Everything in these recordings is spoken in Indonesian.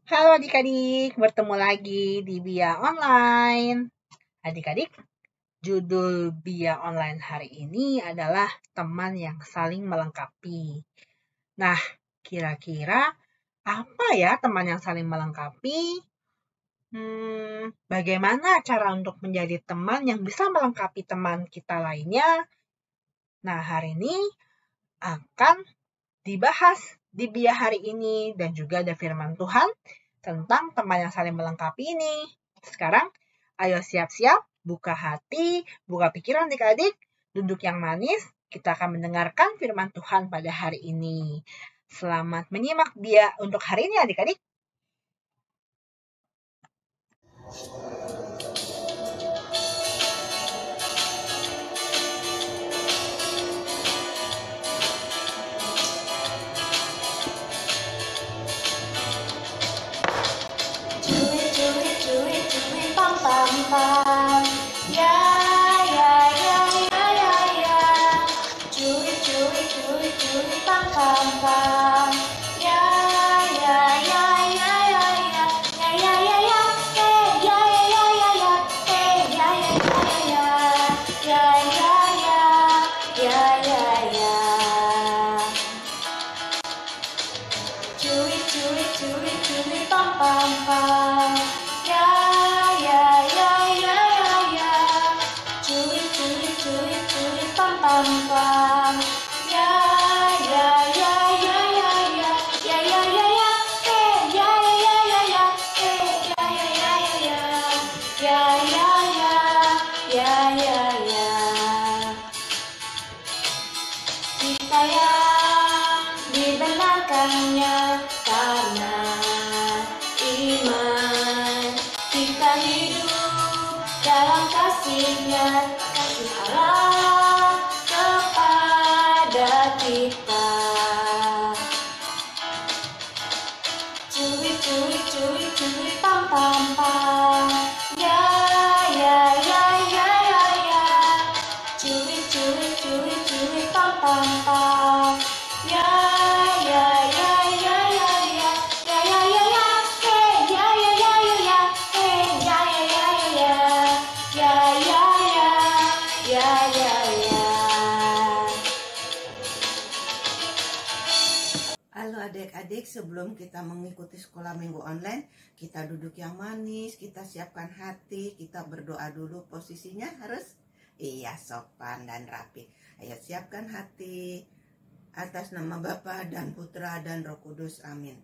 Halo adik-adik, bertemu lagi di Bia Online. Adik-adik, judul Bia Online hari ini adalah teman yang saling melengkapi. Nah, kira-kira apa ya teman yang saling melengkapi? Bagaimana cara untuk menjadi teman yang bisa melengkapi teman kita lainnya? Nah, hari ini akan dibahas di Bia hari ini dan juga ada firman Tuhan tentang teman yang saling melengkapi ini. Sekarang, ayo siap-siap, buka hati, buka pikiran adik-adik, duduk yang manis, kita akan mendengarkan firman Tuhan pada hari ini. Selamat menyimak dia untuk hari ini adik-adik. Pam ya ya ya ya ya ya curi curi curi curi pam pam pam ya ya ya ya ya ya ya ya ya ya ya ya ya ya ya ya ya ya curi curi curi curi pam pam pam ya pam pam ya ya ya ya ya ya ya ya ya ya ya ya ya ya ya ya ya ya kita yang dibenarkannya karena iman kita hidup dalam kasih-Nya, kasih Allah kepada kita. Curi curi curi curi pam pam pam ya ya ya ya ya ya curi curi curi curi pam pam pam ya ya ya ya ya ya ya ya ya ya ya ya ya ya ya ya ya ya ya. Halo adik-adik, sebelum kita mengikuti sekolah minggu online, kita duduk yang manis, kita siapkan hati, kita berdoa dulu. Posisinya harus sopan dan rapi. Ayo siapkan hati. Atas nama Bapa dan Putra dan Roh Kudus, amin.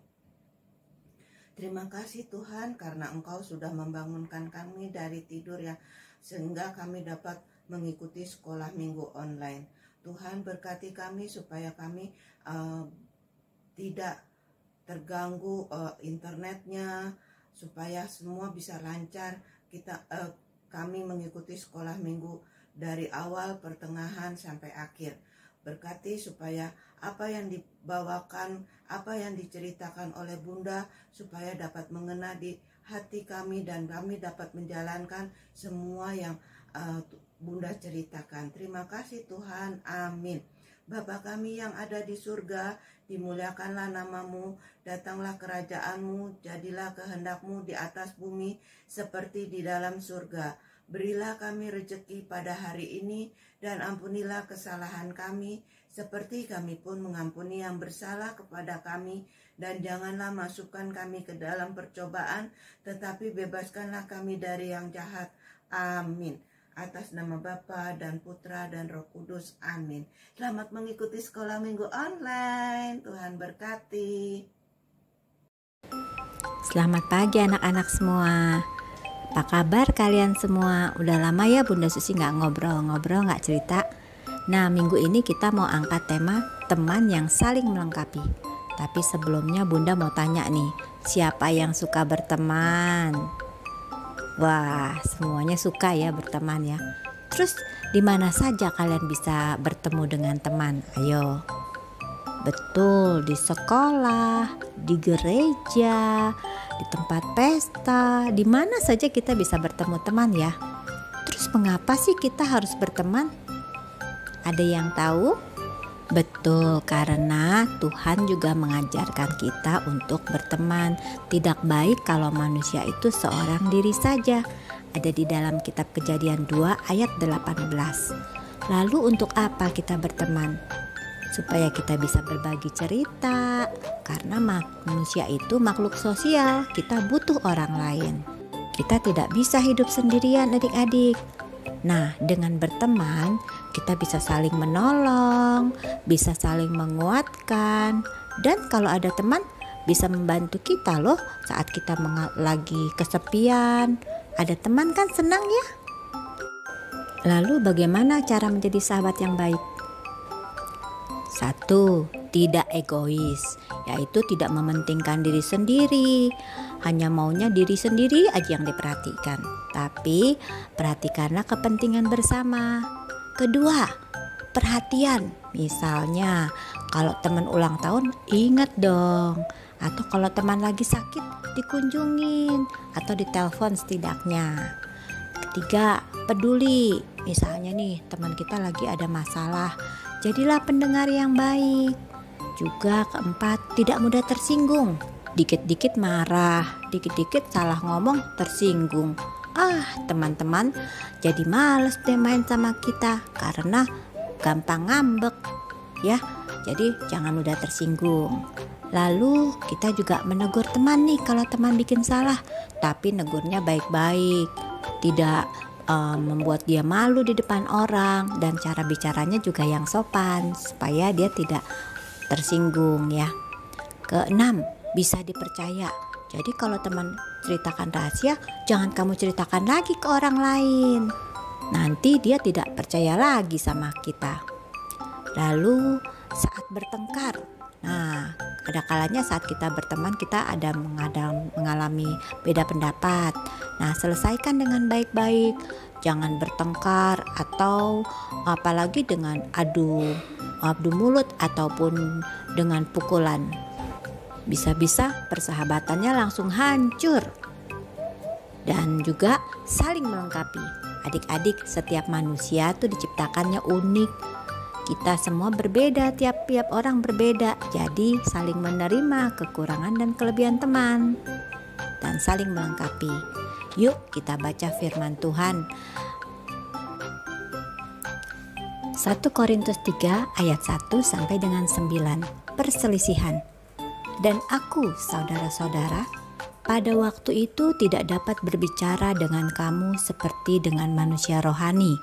Terima kasih Tuhan karena Engkau sudah membangunkan kami dari tidur ya, sehingga kami dapat mengikuti sekolah minggu online. Tuhan berkati kami supaya kami tidak terganggu internetnya, supaya semua bisa lancar. Kami mengikuti sekolah minggu dari awal, pertengahan sampai akhir. Berkati supaya apa yang dibawakan, apa yang diceritakan oleh Bunda, supaya dapat mengena di hati kami dan kami dapat menjalankan semua yang Bunda ceritakan. Terima kasih Tuhan, amin. Bapa kami yang ada di surga, dimuliakanlah namamu, datanglah kerajaanmu, jadilah kehendakmu di atas bumi seperti di dalam surga. Berilah kami rezeki pada hari ini, dan ampunilah kesalahan kami, seperti kami pun mengampuni yang bersalah kepada kami. Dan janganlah masukkan kami ke dalam percobaan, tetapi bebaskanlah kami dari yang jahat. Amin. Atas nama Bapa dan Putra dan Roh Kudus, amin. Selamat mengikuti sekolah minggu online. Tuhan berkati. Selamat pagi anak-anak semua. Apa kabar kalian semua? Udah lama ya Bunda Susi gak ngobrol-ngobrol, gak cerita. Nah, minggu ini kita mau angkat tema teman yang saling melengkapi. Tapi sebelumnya Bunda mau tanya nih, siapa yang suka berteman? Wah, semuanya suka ya berteman ya. Terus di mana saja kalian bisa bertemu dengan teman? Ayo. Betul, di sekolah, di gereja, di tempat pesta, di mana saja kita bisa bertemu teman ya. Terus mengapa sih kita harus berteman? Ada yang tahu? Betul, karena Tuhan juga mengajarkan kita untuk berteman. Tidak baik kalau manusia itu seorang diri saja. Ada di dalam kitab Kejadian 2 ayat 18. Lalu untuk apa kita berteman? Supaya kita bisa berbagi cerita. Karena manusia itu makhluk sosial, kita butuh orang lain. Kita tidak bisa hidup sendirian adik-adik. Nah, dengan berteman, kita bisa saling menolong, bisa saling menguatkan, dan kalau ada teman, bisa membantu kita loh saat kita lagi kesepian. Ada teman kan senang ya? Lalu bagaimana cara menjadi sahabat yang baik? 1. Tidak egois, yaitu tidak mementingkan diri sendiri. Hanya maunya diri sendiri aja yang diperhatikan. Tapi perhatikanlah kepentingan bersama. 2. Perhatian. Misalnya kalau teman ulang tahun, ingat dong. Atau kalau teman lagi sakit, dikunjungin atau ditelepon setidaknya. 3. Peduli. Misalnya nih teman kita lagi ada masalah, jadilah pendengar yang baik. Juga 4. Tidak mudah tersinggung. Dikit-dikit marah, dikit-dikit salah ngomong tersinggung. Teman-teman jadi males deh main sama kita karena gampang ngambek ya. Jadi jangan mudah tersinggung. Lalu kita juga menegur teman nih kalau teman bikin salah, tapi negurnya baik-baik, tidak membuat dia malu di depan orang, dan cara bicaranya juga yang sopan supaya dia tidak tersinggung ya. 6. Bisa dipercaya. Jadi kalau teman ceritakan rahasia, jangan kamu ceritakan lagi ke orang lain. Nanti dia tidak percaya lagi sama kita. Lalu saat bertengkar. Nah, ada kalanya saat kita berteman kita ada mengalami beda pendapat. Nah, selesaikan dengan baik-baik. Jangan bertengkar atau apalagi dengan adu mulut ataupun dengan pukulan. Bisa-bisa persahabatannya langsung hancur. Dan juga saling melengkapi. Adik-adik, setiap manusia tuh diciptakannya unik. Kita semua berbeda, tiap-tiap orang berbeda. Jadi saling menerima kekurangan dan kelebihan teman dan saling melengkapi. Yuk kita baca firman Tuhan. 1 Korintus 3 ayat 1 sampai dengan 9. Perselisihan. Dan aku, saudara-saudara, pada waktu itu tidak dapat berbicara dengan kamu seperti dengan manusia rohani,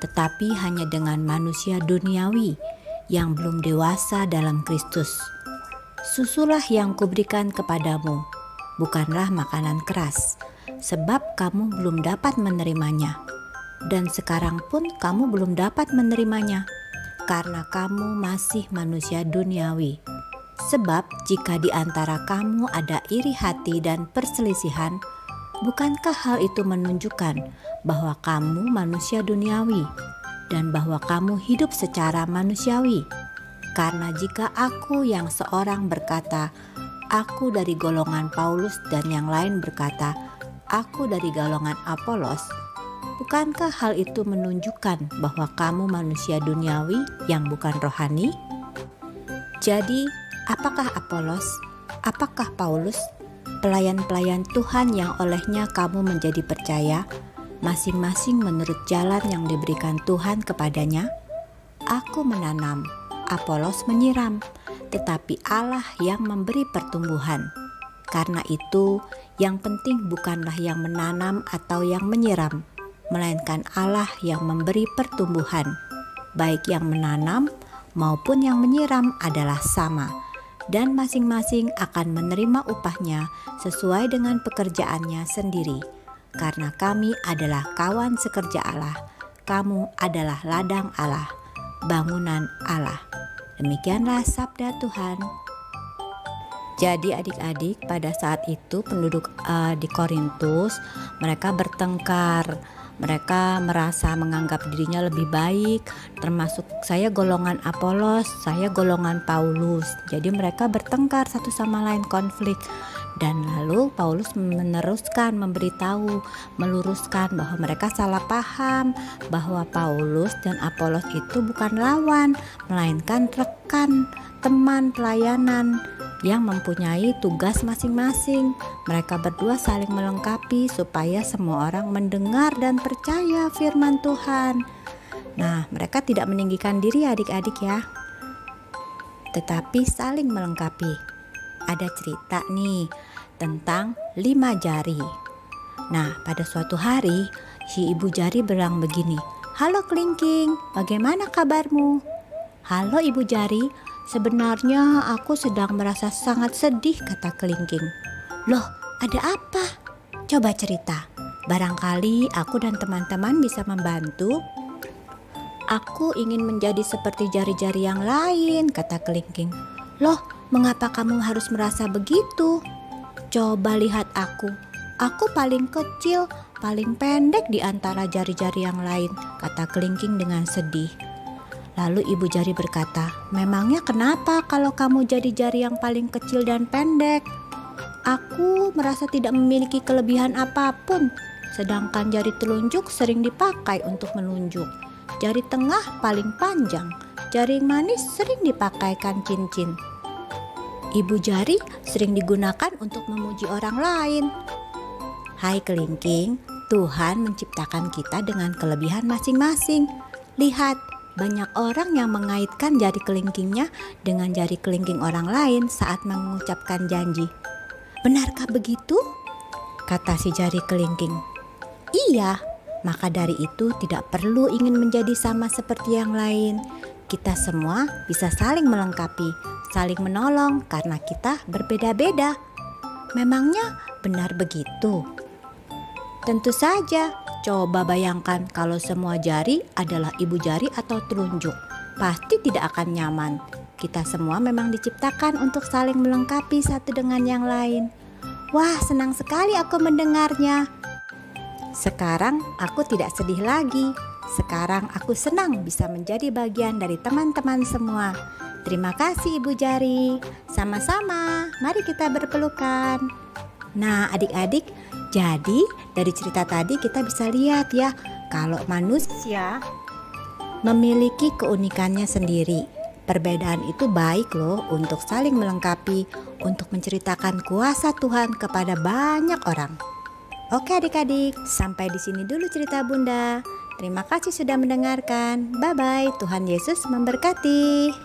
tetapi hanya dengan manusia duniawi yang belum dewasa dalam Kristus. Susulah yang kuberikan kepadamu, bukanlah makanan keras, sebab kamu belum dapat menerimanya. Dan sekarang pun kamu belum dapat menerimanya, karena kamu masih manusia duniawi. Sebab jika di antara kamu ada iri hati dan perselisihan, bukankah hal itu menunjukkan bahwa kamu manusia duniawi dan bahwa kamu hidup secara manusiawi? Karena jika aku yang seorang berkata, aku dari golongan Paulus, dan yang lain berkata, aku dari golongan Apolos, bukankah hal itu menunjukkan bahwa kamu manusia duniawi yang bukan rohani? Jadi, apakah Apolos? Apakah Paulus? Pelayan-pelayan Tuhan yang olehnya kamu menjadi percaya, masing-masing menurut jalan yang diberikan Tuhan kepadanya. Aku menanam, Apolos menyiram, tetapi Allah yang memberi pertumbuhan. Karena itu, yang penting bukanlah yang menanam atau yang menyiram, melainkan Allah yang memberi pertumbuhan. Baik yang menanam maupun yang menyiram adalah sama, dan masing-masing akan menerima upahnya sesuai dengan pekerjaannya sendiri. Karena kami adalah kawan sekerja Allah, kamu adalah ladang Allah, bangunan Allah. Demikianlah sabda Tuhan. Jadi adik-adik, pada saat itu penduduk di Korintus mereka bertengkar. Mereka merasa menganggap dirinya lebih baik, termasuk saya golongan Apolos, saya golongan Paulus. Jadi mereka bertengkar satu sama lain, konflik. Dan lalu Paulus meneruskan memberitahu, meluruskan bahwa mereka salah paham, bahwa Paulus dan Apolos itu bukan lawan, melainkan rekan, teman pelayanan yang mempunyai tugas masing-masing. Mereka berdua saling melengkapi supaya semua orang mendengar dan percaya firman Tuhan. Nah, mereka tidak meninggikan diri adik-adik ya, tetapi saling melengkapi. Ada cerita nih tentang 5 jari. Nah, pada suatu hari si ibu jari bilang begini, "Halo Kelingking, bagaimana kabarmu?" "Halo ibu jari, sebenarnya aku sedang merasa sangat sedih," kata Kelingking. "Loh, ada apa? Coba cerita. Barangkali aku dan teman-teman bisa membantu." "Aku ingin menjadi seperti jari-jari yang lain," kata Kelingking. "Loh, mengapa kamu harus merasa begitu? Coba lihat aku. Aku paling kecil, paling pendek di antara jari-jari yang lain," kata Kelingking dengan sedih. Lalu ibu jari berkata, "Memangnya kenapa kalau kamu jadi jari yang paling kecil dan pendek? Aku merasa tidak memiliki kelebihan apapun, sedangkan jari telunjuk sering dipakai untuk menunjuk. Jari tengah paling panjang, jari manis sering dipakaikan cincin. Ibu jari sering digunakan untuk memuji orang lain." Hai Kelingking, Tuhan menciptakan kita dengan kelebihan masing-masing. Lihat, banyak orang yang mengaitkan jari kelingkingnya dengan jari kelingking orang lain saat mengucapkan janji. "Benarkah begitu?" kata si jari kelingking. "Iya, maka dari itu tidak perlu ingin menjadi sama seperti yang lain. Kita semua bisa saling melengkapi, saling menolong karena kita berbeda-beda." Memangnya benar begitu? Tentu saja. Coba bayangkan kalau semua jari adalah ibu jari atau telunjuk. Pasti tidak akan nyaman. Kita semua memang diciptakan untuk saling melengkapi satu dengan yang lain. Wah, senang sekali aku mendengarnya. Sekarang aku tidak sedih lagi. Sekarang aku senang bisa menjadi bagian dari teman-teman semua. Terima kasih Ibu Jari. Sama-sama, mari kita berpelukan. Nah adik-adik, jadi dari cerita tadi kita bisa lihat ya, kalau manusia memiliki keunikannya sendiri. Perbedaan itu baik loh untuk saling melengkapi, untuk menceritakan kuasa Tuhan kepada banyak orang. Oke adik-adik, sampai di sini dulu cerita Bunda. Terima kasih sudah mendengarkan. Bye-bye, Tuhan Yesus memberkati.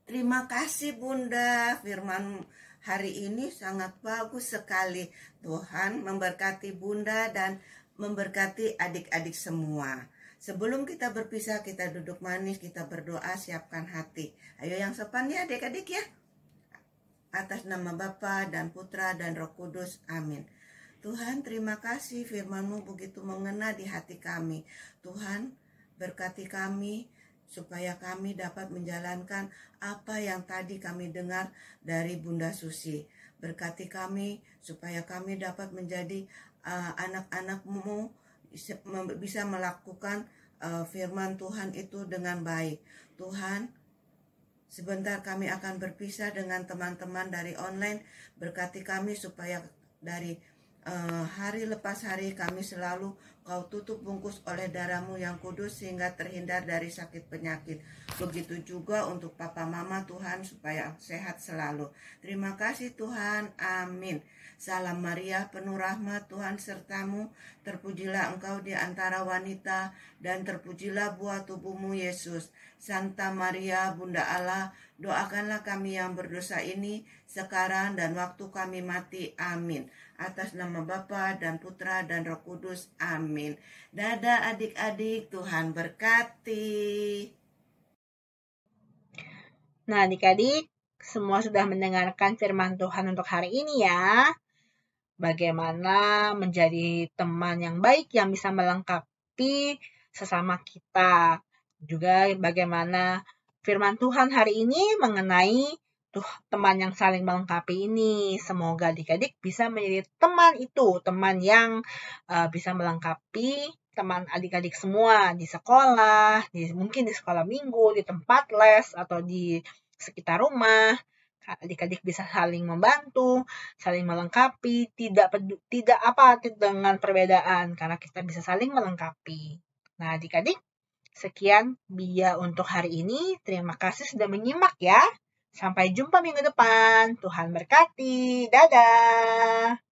Terima kasih Bunda, firman hari ini sangat bagus sekali. Tuhan memberkati Bunda dan memberkati adik-adik semua. Sebelum kita berpisah, kita duduk manis, kita berdoa, siapkan hati. Ayo yang sopan ya adik-adik ya. Atas nama Bapa dan Putra dan Roh Kudus, amin. Tuhan, terima kasih firman-Mu begitu mengena di hati kami. Tuhan, berkati kami supaya kami dapat menjalankan apa yang tadi kami dengar dari Bunda Susi. Berkati kami supaya kami dapat menjadi anak-anak-Mu, bisa melakukan firman Tuhan itu dengan baik. Tuhan, sebentar kami akan berpisah dengan teman-teman dari online. Berkati kami supaya dari hari lepas hari kami selalu Kau tutup bungkus oleh darah-Mu yang kudus sehingga terhindar dari sakit penyakit. Begitu juga untuk papa mama Tuhan supaya sehat selalu. Terima kasih Tuhan, amin. Salam Maria, penuh rahmat, Tuhan sertamu. Terpujilah engkau di antara wanita dan terpujilah buah tubuhmu Yesus. Santa Maria, Bunda Allah, doakanlah kami yang berdosa ini sekarang dan waktu kami mati, amin. Atas nama Bapa dan Putra dan Roh Kudus, amin. Dadah adik-adik, Tuhan berkati. Nah, adik-adik, semua sudah mendengarkan firman Tuhan untuk hari ini ya. Bagaimana menjadi teman yang baik yang bisa melengkapi sesama kita. Juga bagaimana firman Tuhan hari ini mengenai teman yang saling melengkapi ini. Semoga adik-adik bisa menjadi teman itu, teman yang bisa melengkapi teman adik-adik semua di sekolah, mungkin di sekolah minggu, di tempat les, atau di sekitar rumah. Adik-adik bisa saling membantu, saling melengkapi, tidak dengan perbedaan, karena kita bisa saling melengkapi. Nah, adik-adik, sekian Bia untuk hari ini. Terima kasih sudah menyimak ya. Sampai jumpa minggu depan. Tuhan berkati. Dadah.